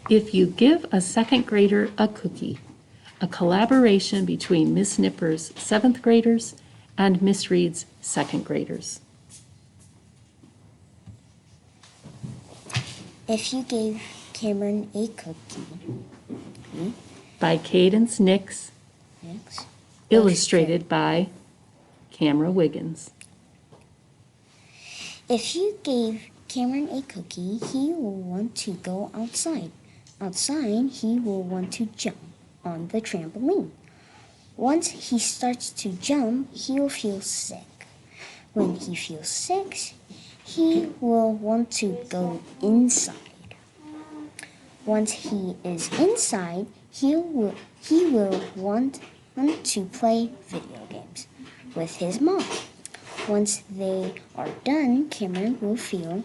If you give a second grader a cookie, a collaboration between Miss Nipper's 7th graders and Miss Reed's 2nd graders. If you gave Cameron a cookie. By Kaydence Nix, illustrated by Camera Wiggins. If you gave Cameron a cookie, he will want to go outside. Outside, he will want to jump on the trampoline. Once he starts to jump, he'll feel sick. When he feels sick, he will want to go inside. Once he is inside, he will want to play video games with his mom. Once they are done, Cameron will feel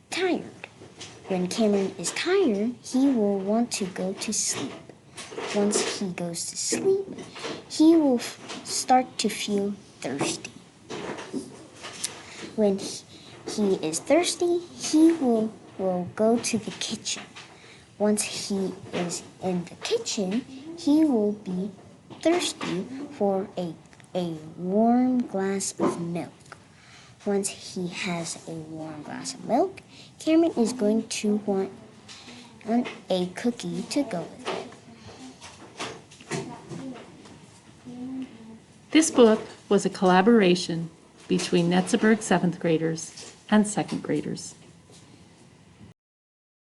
tired. When Cameron is tired, he will want to go to sleep. Once he goes to sleep, he will start to feel thirsty. When he is thirsty, he will go to the kitchen. Once he is in the kitchen, he will be thirsty for a warm glass of milk. Once he has a warm glass of milk, Cameron is going to want a cookie to go with it. This book was a collaboration between Netzeberg 7th graders and 2nd graders.